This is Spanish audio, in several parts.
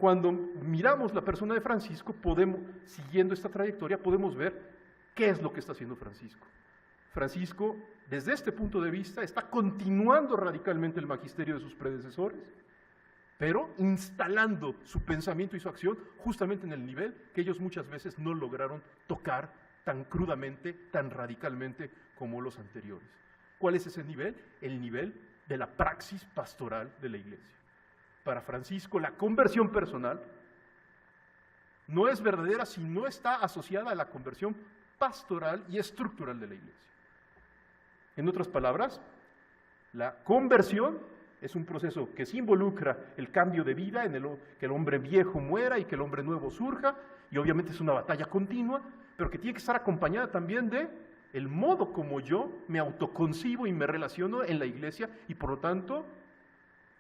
Cuando miramos la persona de Francisco, siguiendo esta trayectoria, podemos ver qué es lo que está haciendo Francisco. Francisco, desde este punto de vista, está continuando radicalmente el magisterio de sus predecesores, pero instalando su pensamiento y su acción justamente en el nivel que ellos muchas veces no lograron tocar tan crudamente, tan radicalmente como los anteriores. ¿Cuál es ese nivel? El nivel de la praxis pastoral de la Iglesia. Para Francisco, la conversión personal no es verdadera si no está asociada a la conversión pastoral y estructural de la Iglesia. En otras palabras, la conversión es un proceso que se involucra el cambio de vida, que el hombre viejo muera y que el hombre nuevo surja, y obviamente es una batalla continua, pero que tiene que estar acompañada también de el modo como yo me autoconcibo y me relaciono en la Iglesia, y por lo tanto,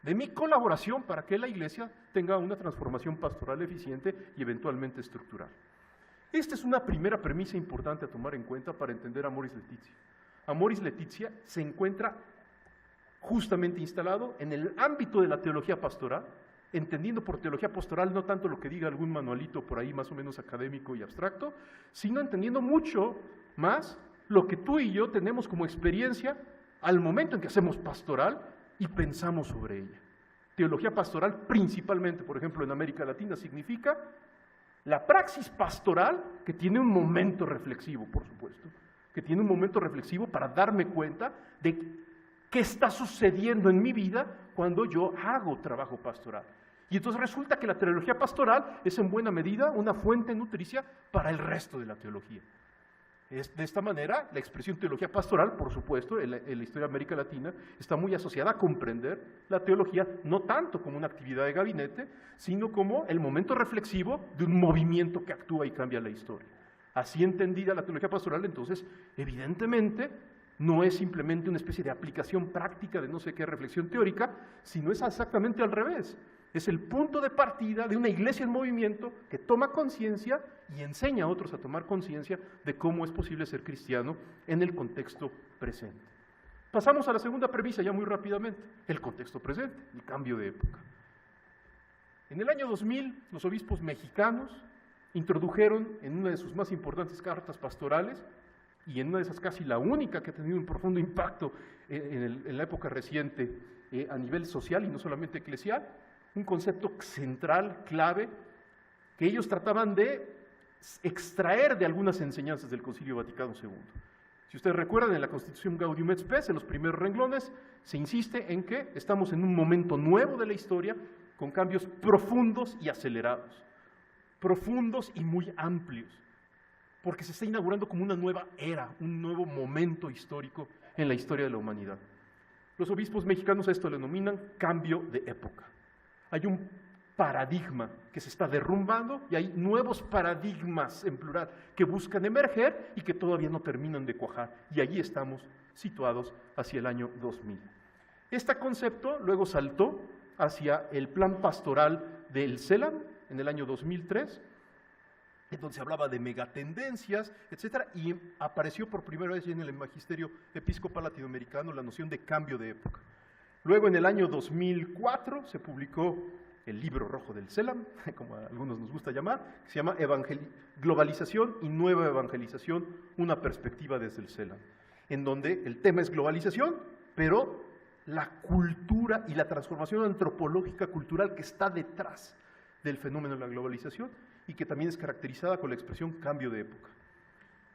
de mi colaboración para que la Iglesia tenga una transformación pastoral eficiente y eventualmente estructural. Esta es una primera premisa importante a tomar en cuenta para entender a Amoris Laetitia. Amoris Laetitia se encuentra justamente instalado en el ámbito de la teología pastoral, entendiendo por teología pastoral no tanto lo que diga algún manualito por ahí más o menos académico y abstracto, sino entendiendo mucho más lo que tú y yo tenemos como experiencia al momento en que hacemos pastoral y pensamos sobre ella. Teología pastoral principalmente, por ejemplo, en América Latina significa la praxis pastoral que tiene un momento reflexivo, por supuesto, que tiene un momento reflexivo para darme cuenta de qué está sucediendo en mi vida cuando yo hago trabajo pastoral. Y entonces resulta que la teología pastoral es en buena medida una fuente nutricia para el resto de la teología. De esta manera, la expresión teología pastoral, por supuesto, en la historia de América Latina, está muy asociada a comprender la teología no tanto como una actividad de gabinete, sino como el momento reflexivo de un movimiento que actúa y cambia la historia. Así entendida la teología pastoral, entonces, evidentemente, no es simplemente una especie de aplicación práctica de no sé qué reflexión teórica, sino es exactamente al revés. Es el punto de partida de una iglesia en movimiento que toma conciencia y enseña a otros a tomar conciencia de cómo es posible ser cristiano en el contexto presente. Pasamos a la segunda premisa ya muy rápidamente, el contexto presente, el cambio de época. En el año 2000, los obispos mexicanos introdujeron en una de sus más importantes cartas pastorales, y en una de esas casi la única que ha tenido un profundo impacto en la época reciente a nivel social y no solamente eclesial, un concepto central, clave, que ellos trataban de extraer de algunas enseñanzas del Concilio Vaticano II. Si ustedes recuerdan, en la Constitución Gaudium et Spes, en los primeros renglones, se insiste en que estamos en un momento nuevo de la historia, con cambios profundos y acelerados, profundos y muy amplios, porque se está inaugurando como una nueva era, un nuevo momento histórico en la historia de la humanidad. Los obispos mexicanos a esto le denominan cambio de época. Hay un paradigma que se está derrumbando y hay nuevos paradigmas, en plural, que buscan emerger y que todavía no terminan de cuajar. Y allí estamos situados hacia el año 2000. Este concepto luego saltó hacia el plan pastoral del CELAM en el año 2003, en donde se hablaba de megatendencias, etcétera, y apareció por primera vez en el magisterio episcopal latinoamericano la noción de cambio de época. Luego, en el año 2004, se publicó el libro rojo del CELAM, como a algunos nos gusta llamar, que se llama Globalización y Nueva Evangelización, una perspectiva desde el CELAM, en donde el tema es globalización, pero la cultura y la transformación antropológica cultural que está detrás del fenómeno de la globalización y que también es caracterizada con la expresión cambio de época.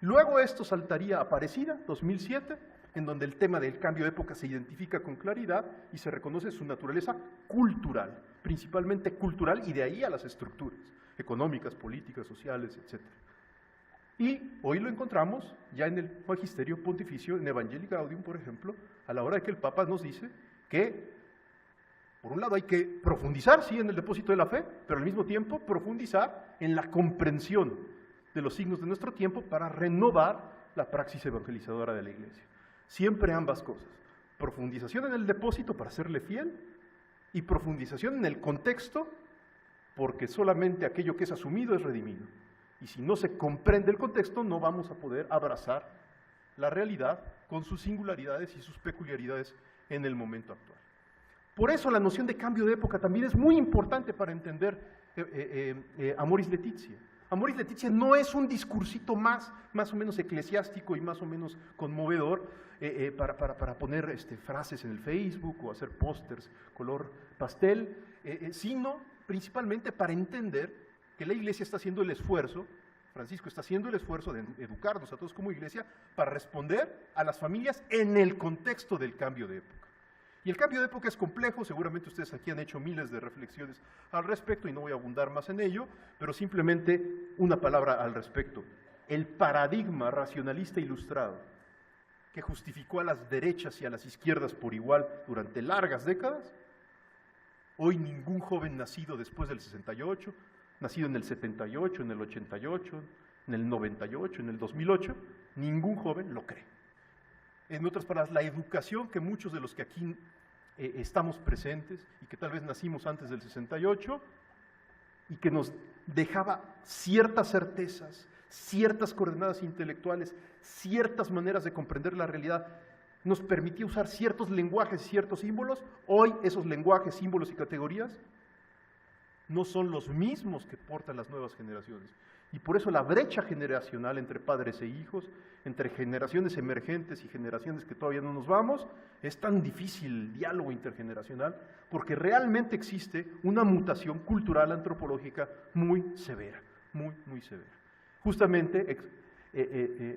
Luego esto saltaría a Aparecida, 2007, en donde el tema del cambio de época se identifica con claridad y se reconoce su naturaleza cultural, principalmente cultural, y de ahí a las estructuras económicas, políticas, sociales, etc. Y hoy lo encontramos ya en el Magisterio Pontificio, en Evangelii Gaudium, por ejemplo, a la hora de que el Papa nos dice que, por un lado, hay que profundizar, sí, en el depósito de la fe, pero al mismo tiempo profundizar en la comprensión de los signos de nuestro tiempo para renovar la praxis evangelizadora de la Iglesia. Siempre ambas cosas, profundización en el depósito para serle fiel y profundización en el contexto, porque solamente aquello que es asumido es redimido. Y si no se comprende el contexto, no vamos a poder abrazar la realidad con sus singularidades y sus peculiaridades en el momento actual. Por eso la noción de cambio de época también es muy importante para entender Amoris Laetitia. Amoris Laetitia no es un discursito más o menos eclesiástico y más o menos conmovedor para poner frases en el Facebook o hacer pósters color pastel, sino principalmente para entender que la Iglesia está haciendo el esfuerzo, Francisco está haciendo el esfuerzo de educarnos a todos como Iglesia para responder a las familias en el contexto del cambio de época. Y el cambio de época es complejo, seguramente ustedes aquí han hecho miles de reflexiones al respecto y no voy a abundar más en ello, pero simplemente una palabra al respecto. El paradigma racionalista ilustrado que justificó a las derechas y a las izquierdas por igual durante largas décadas, hoy ningún joven nacido después del 68, nacido en el 78, en el 88, en el 98, en el 2008, ningún joven lo cree. En otras palabras, la educación que muchos de los que aquí estamos presentes y que tal vez nacimos antes del 68 y que nos dejaba ciertas certezas, ciertas coordenadas intelectuales, ciertas maneras de comprender la realidad, nos permitía usar ciertos lenguajes y ciertos símbolos. Hoy esos lenguajes, símbolos y categorías no son los mismos que portan las nuevas generaciones. Y por eso la brecha generacional entre padres e hijos, entre generaciones emergentes y generaciones que todavía no nos vamos, es tan difícil el diálogo intergeneracional, porque realmente existe una mutación cultural antropológica muy severa, muy severa. Justamente,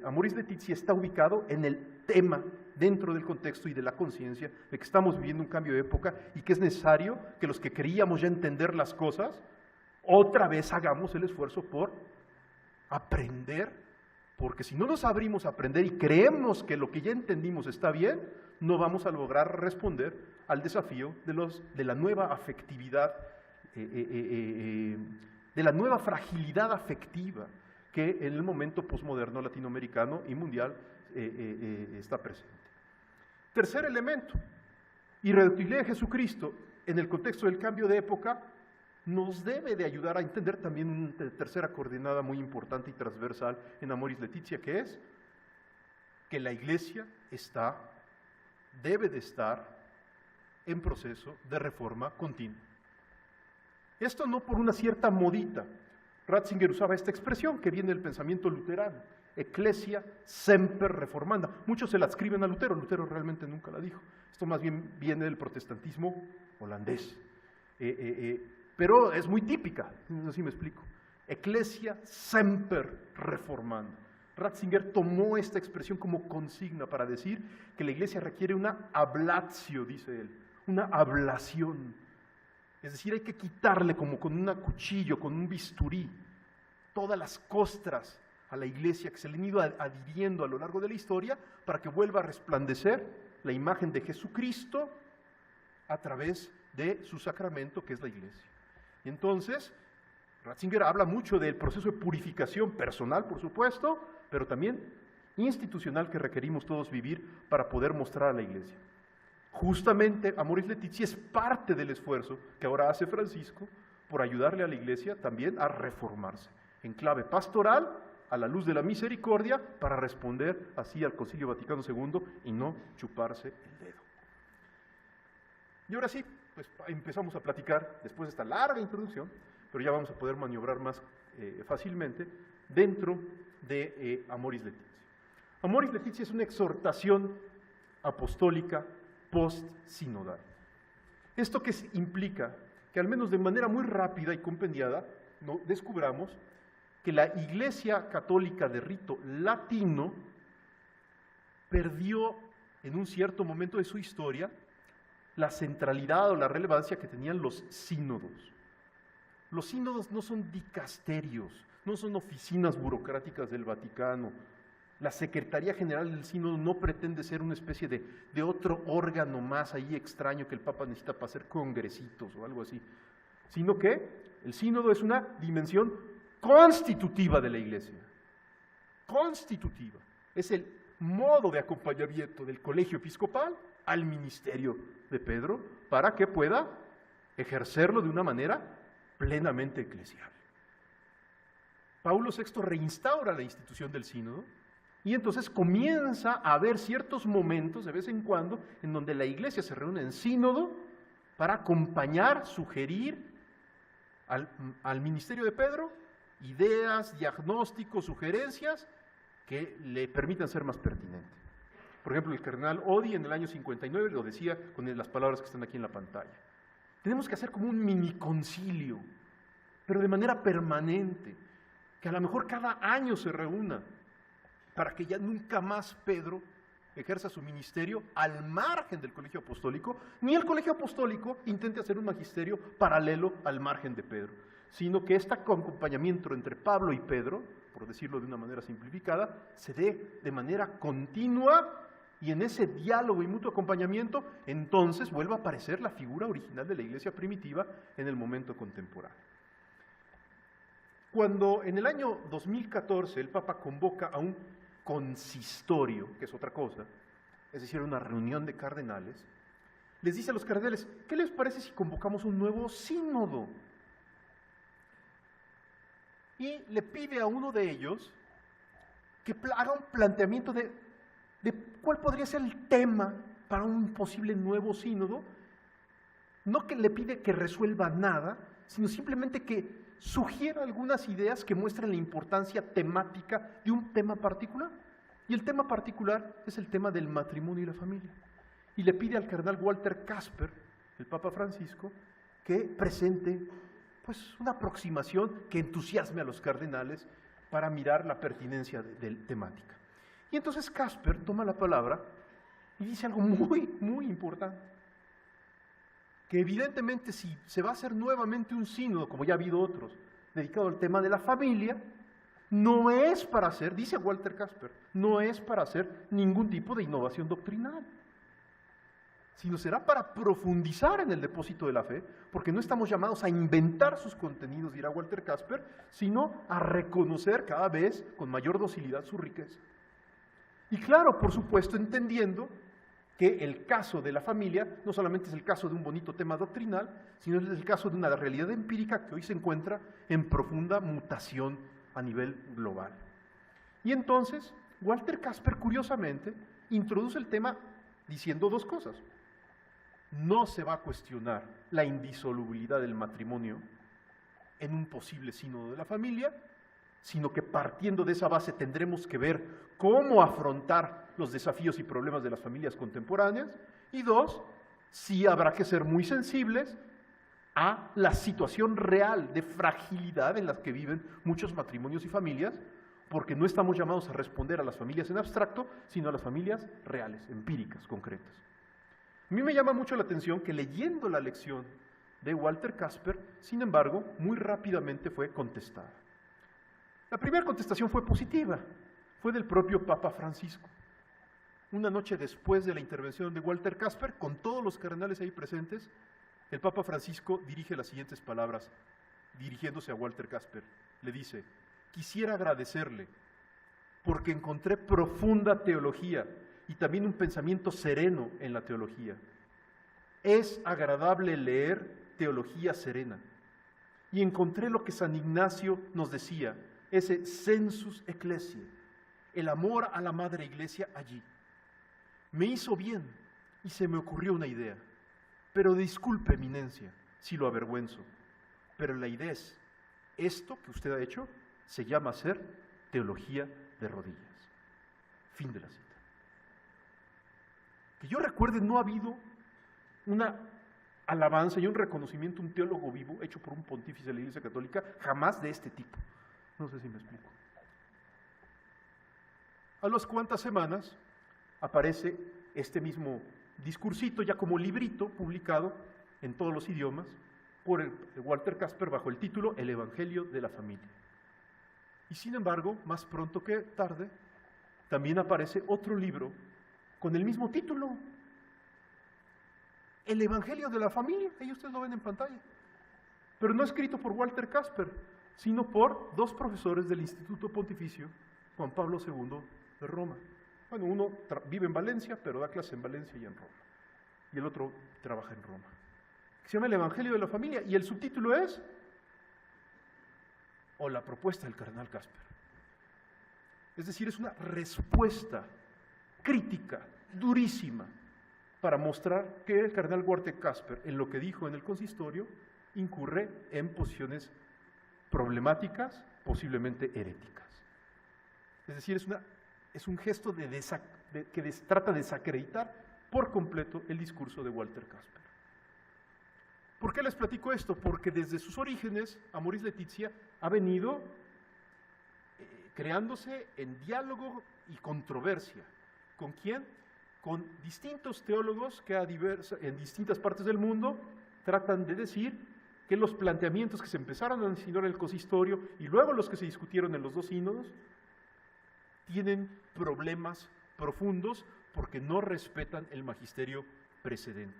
Amoris Laetitia está ubicado en el tema, dentro del contexto y de la conciencia, de que estamos viviendo un cambio de época y que es necesario que los que creíamos ya entender las cosas, otra vez hagamos el esfuerzo por aprender, porque si no nos abrimos a aprender y creemos que lo que ya entendimos está bien, no vamos a lograr responder al desafío de la nueva afectividad, de la nueva fragilidad afectiva que en el momento posmoderno latinoamericano y mundial está presente. Tercer elemento, irreductibilidad de Jesucristo en el contexto del cambio de época nos debe de ayudar a entender también una tercera coordenada muy importante y transversal en Amoris Laetitia, que es que la Iglesia debe de estar en proceso de reforma continua. Esto no por una cierta modita. Ratzinger usaba esta expresión que viene del pensamiento luterano, Ecclesia semper reformanda. Muchos se la adscriben a Lutero, Lutero realmente nunca la dijo. Esto más bien viene del protestantismo holandés. Pero es muy típica, no sé si me explico. Ecclesia semper reformanda. Ratzinger tomó esta expresión como consigna para decir que la Iglesia requiere una ablatio, dice él, una ablación. Es decir, hay que quitarle como con un cuchillo, con un bisturí, todas las costras a la Iglesia que se le han ido adhiriendo a lo largo de la historia para que vuelva a resplandecer la imagen de Jesucristo a través de su sacramento, que es la Iglesia. Y entonces, Ratzinger habla mucho del proceso de purificación personal, por supuesto, pero también institucional que requerimos todos vivir para poder mostrar a la Iglesia. Justamente, Amoris Laetitia es parte del esfuerzo que ahora hace Francisco por ayudarle a la Iglesia también a reformarse, en clave pastoral, a la luz de la misericordia, para responder así al Concilio Vaticano II y no chuparse el dedo. Y ahora sí, pues empezamos a platicar, después de esta larga introducción, pero ya vamos a poder maniobrar más fácilmente dentro de Amoris Laetitia. Amoris Laetitia es una exhortación apostólica post-sinodal. ¿Esto qué implica? Que al menos de manera muy rápida y compendiada descubramos que la Iglesia Católica de rito latino perdió en un cierto momento de su historia la centralidad o la relevancia que tenían los sínodos. Los sínodos no son dicasterios, no son oficinas burocráticas del Vaticano. La Secretaría General del Sínodo no pretende ser una especie de otro órgano más ahí extraño que el Papa necesita para hacer congresitos o algo así, sino que el sínodo es una dimensión constitutiva de la Iglesia. Constitutiva. Es el modo de acompañamiento del colegio episcopal al ministerio de Pedro para que pueda ejercerlo de una manera plenamente eclesial. Paulo VI reinstaura la institución del sínodo y entonces comienza a haber ciertos momentos de vez en cuando en donde la Iglesia se reúne en sínodo para acompañar, sugerir, al ministerio de Pedro ideas, diagnósticos, sugerencias que le permitan ser más pertinente. Por ejemplo, el cardenal Oddi en el año 59 lo decía con las palabras que están aquí en la pantalla. Tenemos que hacer como un mini concilio, pero de manera permanente, que a lo mejor cada año se reúna, para que ya nunca más Pedro ejerza su ministerio al margen del colegio apostólico, ni el colegio apostólico intente hacer un magisterio paralelo al margen de Pedro, sino que este acompañamiento entre Pablo y Pedro, por decirlo de una manera simplificada, se dé de manera continua, y en ese diálogo y mutuo acompañamiento, entonces vuelva a aparecer la figura original de la iglesia primitiva en el momento contemporáneo. Cuando en el año 2014 el Papa convoca a un consistorio, que es otra cosa, es decir, una reunión de cardenales, les dice a los cardenales, ¿qué les parece si convocamos un nuevo sínodo? Y le pide a uno de ellos que haga un planteamiento de cuál podría ser el tema para un posible nuevo sínodo. No que le pide que resuelva nada, sino simplemente que sugiera algunas ideas que muestren la importancia temática de un tema particular. Y el tema particular es el tema del matrimonio y la familia. Y le pide al cardenal Walter Kasper, el Papa Francisco, que presente pues, una aproximación que entusiasme a los cardenales para mirar la pertinencia de temática. Y entonces Kasper toma la palabra y dice algo muy, muy importante. Que evidentemente si se va a hacer nuevamente un sínodo, como ya ha habido otros, dedicado al tema de la familia, no es para hacer, dice Walter Kasper, no es para hacer ningún tipo de innovación doctrinal, sino será para profundizar en el depósito de la fe, porque no estamos llamados a inventar sus contenidos, dirá Walter Kasper, sino a reconocer cada vez con mayor docilidad su riqueza. Y claro, por supuesto, entendiendo que el caso de la familia no solamente es el caso de un bonito tema doctrinal, sino es el caso de una realidad empírica que hoy se encuentra en profunda mutación a nivel global. Y entonces, Walter Kasper, curiosamente, introduce el tema diciendo dos cosas. No se va a cuestionar la indisolubilidad del matrimonio en un posible sínodo de la familia, sino que partiendo de esa base tendremos que ver cómo afrontar los desafíos y problemas de las familias contemporáneas, y dos, sí habrá que ser muy sensibles a la situación real de fragilidad en la que viven muchos matrimonios y familias, porque no estamos llamados a responder a las familias en abstracto, sino a las familias reales, empíricas, concretas. A mí me llama mucho la atención que leyendo la lección de Walter Kasper, sin embargo, muy rápidamente fue contestada. La primera contestación fue positiva, fue del propio Papa Francisco. Una noche después de la intervención de Walter Kasper, con todos los cardenales ahí presentes, el Papa Francisco dirige las siguientes palabras, dirigiéndose a Walter Kasper. Le dice, quisiera agradecerle porque encontré profunda teología y también un pensamiento sereno en la teología. Es agradable leer teología serena. Y encontré lo que San Ignacio nos decía, ese sensus ecclesiae, el amor a la Madre Iglesia allí. Me hizo bien y se me ocurrió una idea, pero disculpe, eminencia, si lo avergüenzo, pero la idea es, esto que usted ha hecho se llama ser teología de rodillas. Fin de la cita. Que yo recuerde, no ha habido una alabanza y un reconocimiento, un teólogo vivo, hecho por un pontífice de la Iglesia Católica, jamás de este tipo. No sé si me explico. A las cuantas semanas aparece este mismo discursito, ya como librito publicado en todos los idiomas, por Walter Kasper bajo el título El Evangelio de la Familia. Y sin embargo, más pronto que tarde, también aparece otro libro con el mismo título, El Evangelio de la Familia, ahí ustedes lo ven en pantalla, pero no escrito por Walter Kasper, sino por dos profesores del Instituto Pontificio Juan Pablo II de Roma. Bueno, uno vive en Valencia, pero da clase en Valencia y en Roma, y el otro trabaja en Roma. Se llama El Evangelio de la Familia, y el subtítulo es o la propuesta del cardenal Kasper. Es decir, es una respuesta crítica, durísima, para mostrar que el cardenal Walter Kasper, en lo que dijo en el consistorio, incurre en posiciones problemáticas, posiblemente heréticas. Es decir, es un gesto que trata de desacreditar por completo el discurso de Walter Casper. ¿Por qué les platico esto? Porque desde sus orígenes, Amoris Laetitia ha venido creándose en diálogo y controversia. ¿Con quién? Con distintos teólogos que en distintas partes del mundo tratan de decir que los planteamientos que se empezaron a insinuar en el consistorio y luego los que se discutieron en los dos sínodos tienen problemas profundos porque no respetan el magisterio precedente.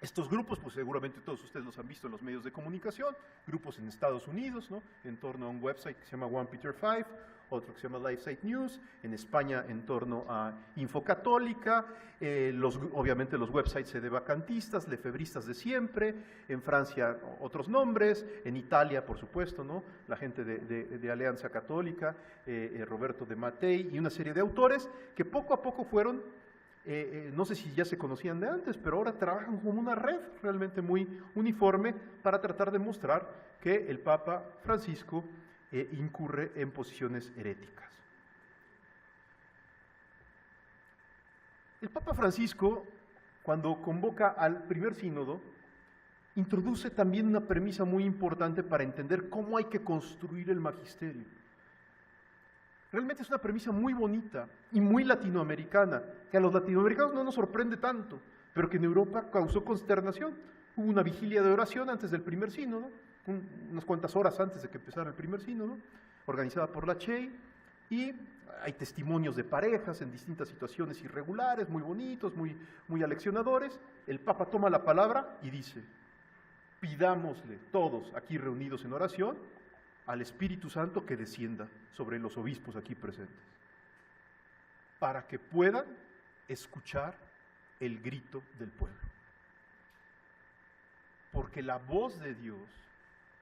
Estos grupos, pues seguramente todos ustedes los han visto en los medios de comunicación, grupos en Estados Unidos, ¿no?, en torno a un website que se llama One Peter 5, otro que se llama LifeSite News, en España en torno a Infocatólica, obviamente los websites sedevacantistas, lefebristas de siempre, en Francia otros nombres, en Italia por supuesto, ¿no?, la gente de Alianza Católica, Roberto de Mattei y una serie de autores que poco a poco fueron, no sé si ya se conocían de antes, pero ahora trabajan como una red realmente muy uniforme para tratar de mostrar que el Papa Francisco incurre en posiciones heréticas. El Papa Francisco, cuando convoca al primer sínodo, introduce también una premisa muy importante para entender cómo hay que construir el magisterio. Realmente es una premisa muy bonita y muy latinoamericana, que a los latinoamericanos no nos sorprende tanto, pero que en Europa causó consternación. Hubo una vigilia de oración antes del primer sínodo, unas cuantas horas antes de que empezara el primer sínodo, organizada por la CHEI, y hay testimonios de parejas en distintas situaciones irregulares, muy bonitos, muy aleccionadores. El Papa toma la palabra y dice: pidámosle todos aquí reunidos en oración al Espíritu Santo que descienda sobre los obispos aquí presentes, para que puedan escuchar el grito del pueblo. Porque la voz de Dios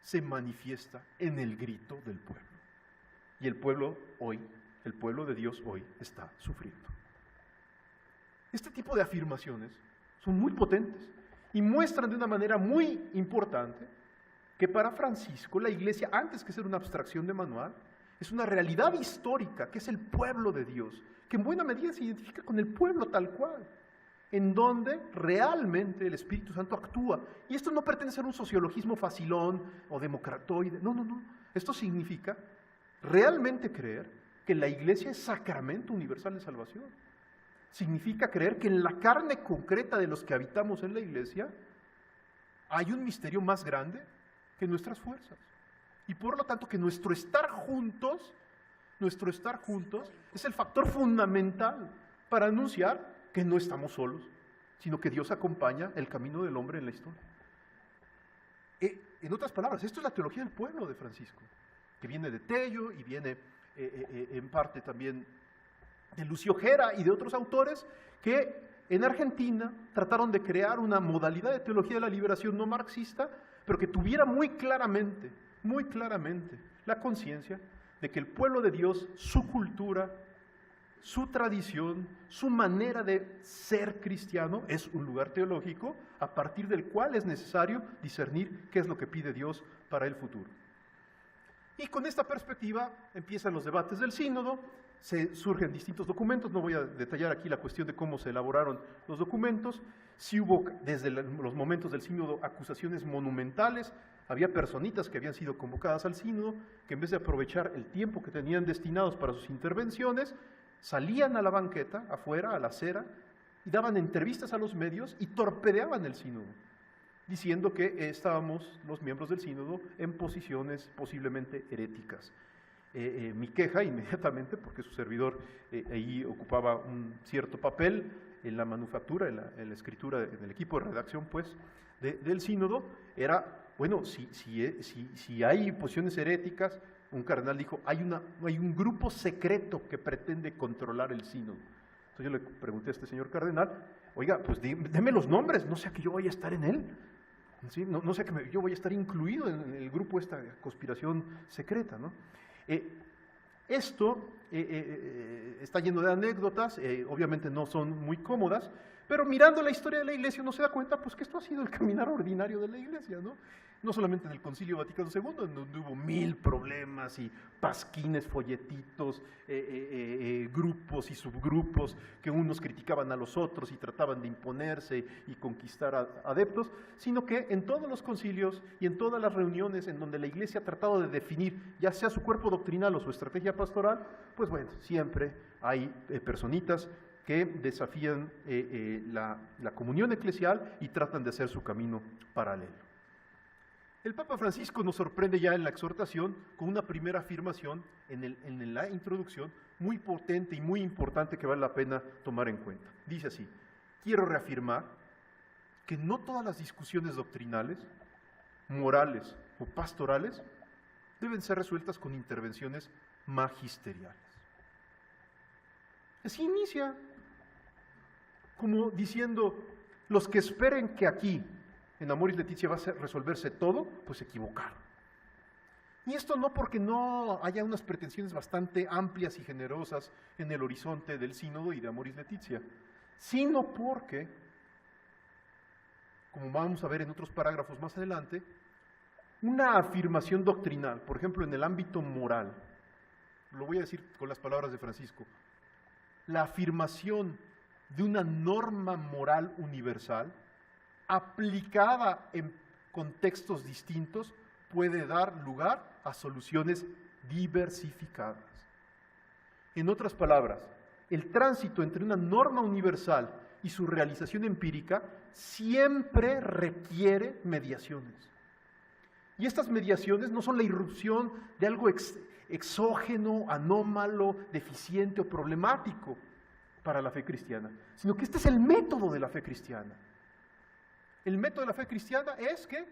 se manifiesta en el grito del pueblo. Y el pueblo de Dios hoy está sufriendo. Este tipo de afirmaciones son muy potentes y muestran de una manera muy importante que para Francisco la Iglesia, antes que ser una abstracción de manual, es una realidad histórica, que es el pueblo de Dios, que en buena medida se identifica con el pueblo tal cual, en donde realmente el Espíritu Santo actúa. Y esto no pretende ser un sociologismo facilón o democratoide, no. Esto significa realmente creer que la Iglesia es sacramento universal de salvación. Significa creer que en la carne concreta de los que habitamos en la Iglesia hay un misterio más grande que nuestras fuerzas. Y por lo tanto que nuestro estar juntos es el factor fundamental para anunciar que no estamos solos, sino que Dios acompaña el camino del hombre en la historia. En otras palabras, esto es la teología del pueblo de Francisco, que viene de Tello y viene en parte también de Lucio Gera y de otros autores que en Argentina trataron de crear una modalidad de teología de la liberación no marxista, pero que tuviera muy claramente la conciencia de que el pueblo de Dios, su cultura, su tradición, su manera de ser cristiano es un lugar teológico a partir del cual es necesario discernir qué es lo que pide Dios para el futuro. Y con esta perspectiva empiezan los debates del sínodo, surgen distintos documentos, no voy a detallar aquí la cuestión de cómo se elaboraron los documentos. Sí hubo desde los momentos del sínodo acusaciones monumentales, había personitas que habían sido convocadas al sínodo, que en vez de aprovechar el tiempo que tenían destinados para sus intervenciones, salían a la banqueta, afuera, a la acera, y daban entrevistas a los medios y torpedeaban el sínodo, diciendo que estábamos los miembros del sínodo en posiciones posiblemente heréticas. Mi queja inmediatamente, porque su servidor ahí ocupaba un cierto papel en la manufactura, en la escritura, en el equipo de redacción pues, del sínodo, era, bueno, si hay posiciones heréticas, un cardenal dijo, hay un grupo secreto que pretende controlar el sínodo. Entonces yo le pregunté a este señor cardenal, oiga, pues deme los nombres, no sea que yo vaya a estar en él, ¿sí? No sea que yo vaya a estar incluido en el grupo, esta conspiración secreta, ¿no? Esto está lleno de anécdotas, obviamente no son muy cómodas, Pero mirando la historia de la Iglesia uno se da cuenta pues, que esto ha sido el caminar ordinario de la Iglesia, ¿no? No solamente en el Concilio Vaticano II, donde hubo 1000 problemas y pasquines, folletitos, grupos y subgrupos, que unos criticaban a los otros y trataban de imponerse y conquistar adeptos, sino que en todos los concilios y en todas las reuniones en donde la Iglesia ha tratado de definir, ya sea su cuerpo doctrinal o su estrategia pastoral, pues bueno, siempre hay personitas que desafían la comunión eclesial y tratan de hacer su camino paralelo. El Papa Francisco nos sorprende ya en la exhortación con una primera afirmación en la introducción muy potente y muy importante que vale la pena tomar en cuenta. Dice así: quiero reafirmar que no todas las discusiones doctrinales, morales o pastorales deben ser resueltas con intervenciones magisteriales. Así inicia, como diciendo, los que esperen que aquí en Amoris Laetitia va a resolverse todo, pues se equivocaron. Y esto no porque no haya unas pretensiones bastante amplias y generosas en el horizonte del sínodo y de Amoris Laetitia, sino porque, como vamos a ver en otros parágrafos más adelante, una afirmación doctrinal, por ejemplo en el ámbito moral, lo voy a decir con las palabras de Francisco, la afirmación de una norma moral universal aplicada en contextos distintos puede dar lugar a soluciones diversificadas. En otras palabras, el tránsito entre una norma universal y su realización empírica siempre requiere mediaciones. Y estas mediaciones no son la irrupción de algo exógeno, anómalo, deficiente o problemático para la fe cristiana, sino que este es el método de la fe cristiana. El método de la fe cristiana es que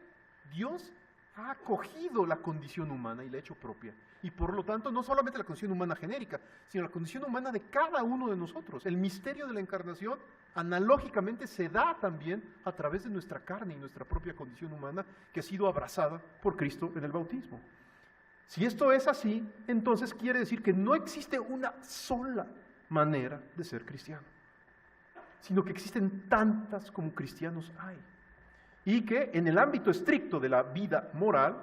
Dios ha acogido la condición humana y la ha hecho propia. Y por lo tanto, no solamente la condición humana genérica, sino la condición humana de cada uno de nosotros. El misterio de la encarnación, analógicamente, se da también a través de nuestra carne y nuestra propia condición humana, que ha sido abrazada por Cristo en el bautismo. Si esto es así, entonces quiere decir que no existe una sola manera de ser cristiano, sino que existen tantas como cristianos hay. Y que en el ámbito estricto de la vida moral,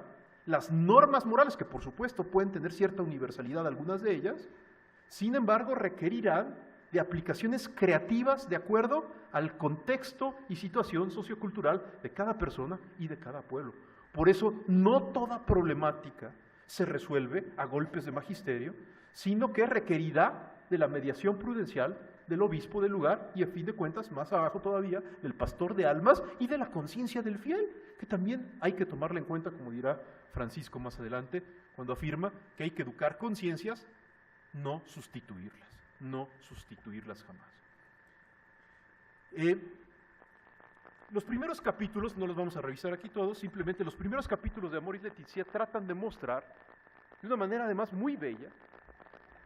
las normas morales, que por supuesto pueden tener cierta universalidad algunas de ellas, sin embargo requerirán de aplicaciones creativas de acuerdo al contexto y situación sociocultural de cada persona y de cada pueblo. Por eso no toda problemática se resuelve a golpes de magisterio, sino que requerirá de la mediación prudencial del obispo del lugar y, a fin de cuentas, más abajo todavía, del pastor de almas y de la conciencia del fiel, que también hay que tomarla en cuenta, como dirá Francisco más adelante, cuando afirma que hay que educar conciencias, no sustituirlas jamás. Los primeros capítulos, no los vamos a revisar aquí todos, simplemente los primeros capítulos de Amoris Laetitia tratan de mostrar, de una manera además muy bella,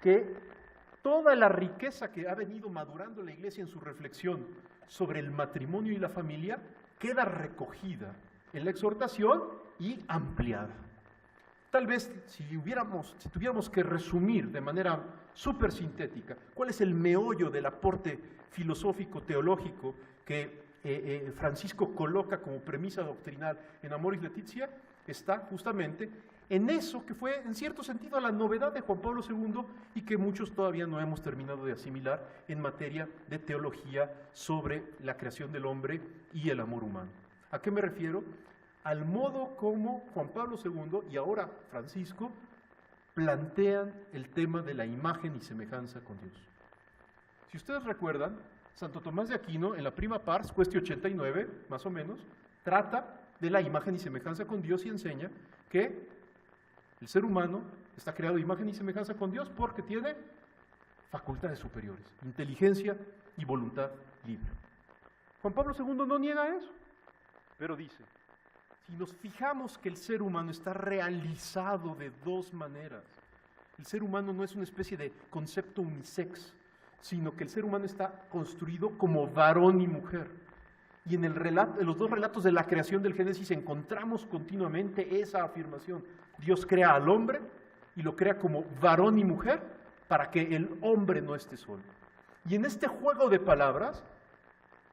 que toda la riqueza que ha venido madurando la Iglesia en su reflexión sobre el matrimonio y la familia queda recogida en la exhortación y ampliada. Tal vez si tuviéramos que resumir de manera súper sintética cuál es el meollo del aporte filosófico, teológico que Francisco coloca como premisa doctrinal en Amoris Laetitia, está justamente en eso que fue en cierto sentido la novedad de Juan Pablo II y que muchos todavía no hemos terminado de asimilar en materia de teología sobre la creación del hombre y el amor humano. ¿A qué me refiero? Al modo como Juan Pablo II y ahora Francisco plantean el tema de la imagen y semejanza con Dios. Si ustedes recuerdan, Santo Tomás de Aquino en la Prima Pars, Cuestio 89, más o menos, trata de la imagen y semejanza con Dios y enseña que el ser humano está creado de imagen y semejanza con Dios porque tiene facultades superiores, inteligencia y voluntad libre. Juan Pablo II no niega eso, pero dice, si nos fijamos que el ser humano está realizado de dos maneras, el ser humano no es una especie de concepto unisex, sino que el ser humano está construido como varón y mujer. Y en los dos relatos de la creación del Génesis encontramos continuamente esa afirmación. Dios crea al hombre y lo crea como varón y mujer para que el hombre no esté solo. Y en este juego de palabras,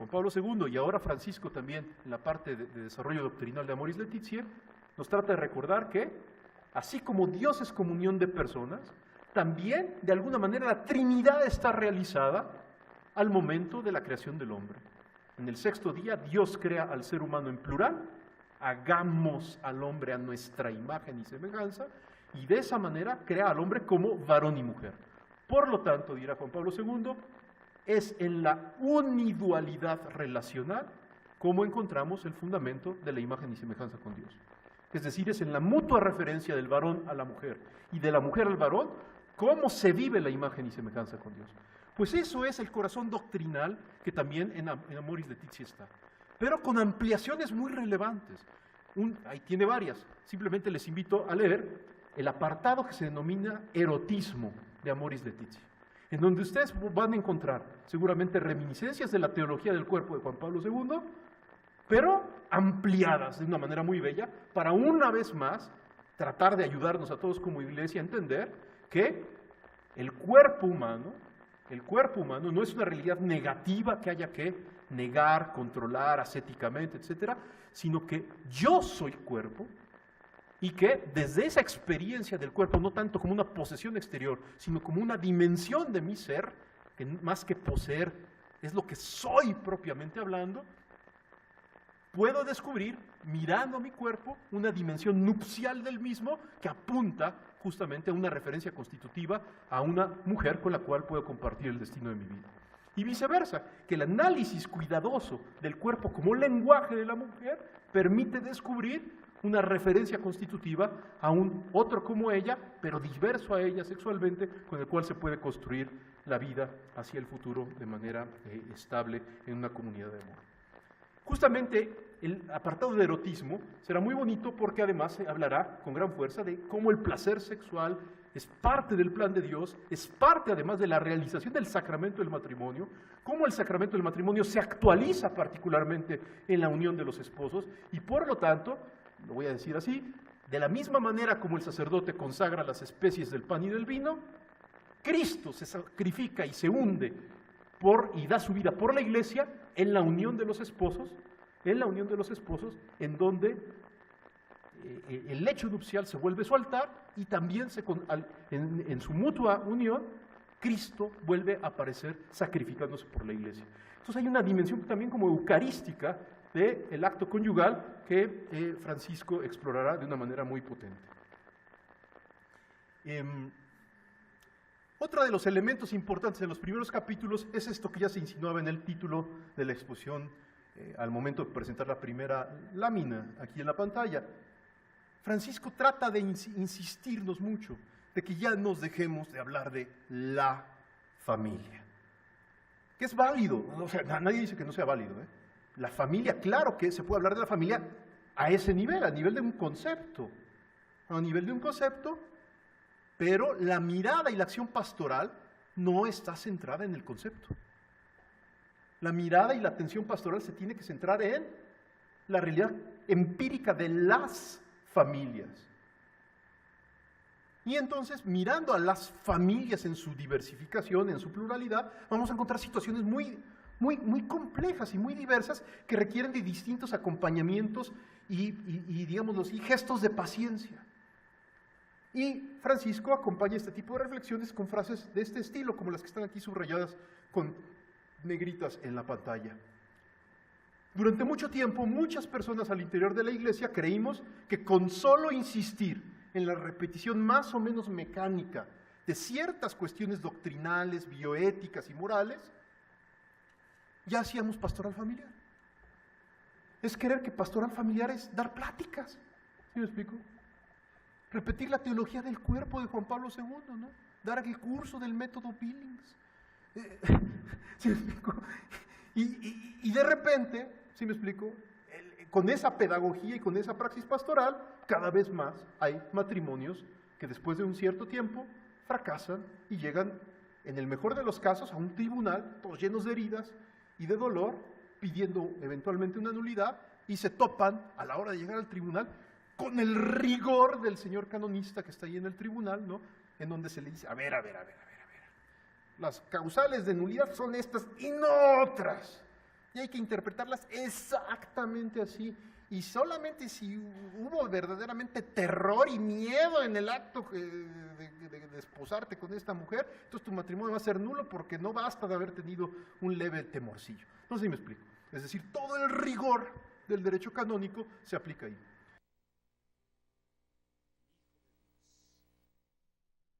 Juan Pablo II y ahora Francisco también en la parte de desarrollo doctrinal de Amoris Laetitia, nos trata de recordar que, así como Dios es comunión de personas, también de alguna manera la Trinidad está realizada al momento de la creación del hombre. En el sexto día Dios crea al ser humano en plural, hagamos al hombre a nuestra imagen y semejanza, y de esa manera crea al hombre como varón y mujer. Por lo tanto, dirá Juan Pablo II, es en la unidualidad relacional como encontramos el fundamento de la imagen y semejanza con Dios. Es decir, es en la mutua referencia del varón a la mujer y de la mujer al varón, cómo se vive la imagen y semejanza con Dios. Pues eso es el corazón doctrinal que también en Amoris Laetitia está, pero con ampliaciones muy relevantes. Ahí tiene varias, simplemente les invito a leer el apartado que se denomina erotismo de Amoris Laetitia, en donde ustedes van a encontrar seguramente reminiscencias de la teología del cuerpo de Juan Pablo II, pero ampliadas de una manera muy bella, para una vez más tratar de ayudarnos a todos como iglesia a entender que el cuerpo humano no es una realidad negativa que haya que negar, controlar ascéticamente, etcétera, sino que yo soy cuerpo y que desde esa experiencia del cuerpo, no tanto como una posesión exterior, sino como una dimensión de mi ser, que más que poseer es lo que soy propiamente hablando, puedo descubrir, mirando mi cuerpo, una dimensión nupcial del mismo que apunta justamente a una referencia constitutiva a una mujer con la cual puedo compartir el destino de mi vida. Y viceversa, que el análisis cuidadoso del cuerpo como lenguaje de la mujer permite descubrir una referencia constitutiva a un otro como ella, pero diverso a ella sexualmente, con el cual se puede construir la vida hacia el futuro de manera estable en una comunidad de amor. Justamente el apartado de erotismo será muy bonito porque además se hablará con gran fuerza de cómo el placer sexual es parte del plan de Dios, es parte además de la realización del sacramento del matrimonio, cómo el sacramento del matrimonio se actualiza particularmente en la unión de los esposos y por lo tanto, lo voy a decir así, de la misma manera como el sacerdote consagra las especies del pan y del vino, Cristo se sacrifica y se hunde y da su vida por la iglesia en la unión de los esposos, en donde el lecho nupcial se vuelve su altar y también en su mutua unión Cristo vuelve a aparecer sacrificándose por la iglesia. Entonces hay una dimensión también como eucarística del acto conyugal que Francisco explorará de una manera muy potente. Otro de los elementos importantes en los primeros capítulos es esto que ya se insinuaba en el título de la exposición al momento de presentar la primera lámina aquí en la pantalla. Francisco trata de insistirnos mucho de que ya nos dejemos de hablar de la familia, que es válido, o sea, nadie dice que no sea válido, ¿eh? La familia, claro que se puede hablar de la familia a ese nivel, a nivel de un concepto, pero la mirada y la acción pastoral no está centrada en el concepto. La mirada y la atención pastoral se tiene que centrar en la realidad empírica de las familias. Y entonces, mirando a las familias en su diversificación, en su pluralidad, vamos a encontrar situaciones muy complejas y muy diversas que requieren de distintos acompañamientos y digámoslo así, gestos de paciencia. Y Francisco acompaña este tipo de reflexiones con frases de este estilo, como las que están aquí subrayadas con negritas en la pantalla. Durante mucho tiempo, muchas personas al interior de la iglesia creímos que con solo insistir en la repetición más o menos mecánica de ciertas cuestiones doctrinales, bioéticas y morales, ya hacíamos pastoral familiar. Es creer que pastoral familiar es dar pláticas, ¿sí me explico? Repetir la teología del cuerpo de Juan Pablo II, ¿no? Dar el curso del método Billings. ¿Sí me explico? Y de repente, ¿sí me explico? Con esa pedagogía y con esa praxis pastoral, cada vez más hay matrimonios que después de un cierto tiempo fracasan y llegan, en el mejor de los casos, a un tribunal, todos llenos de heridas y de dolor, pidiendo eventualmente una nulidad, y se topan a la hora de llegar al tribunal con el rigor del señor canonista que está ahí en el tribunal, ¿no? En donde se le dice, a ver, las causales de nulidad son estas y no otras. y hay que interpretarlas exactamente así. Y solamente si hubo verdaderamente terror y miedo en el acto de desposarte con esta mujer, entonces tu matrimonio va a ser nulo porque no basta de haber tenido un leve temorcillo. No sé si me explico. Es decir, todo el rigor del derecho canónico se aplica ahí.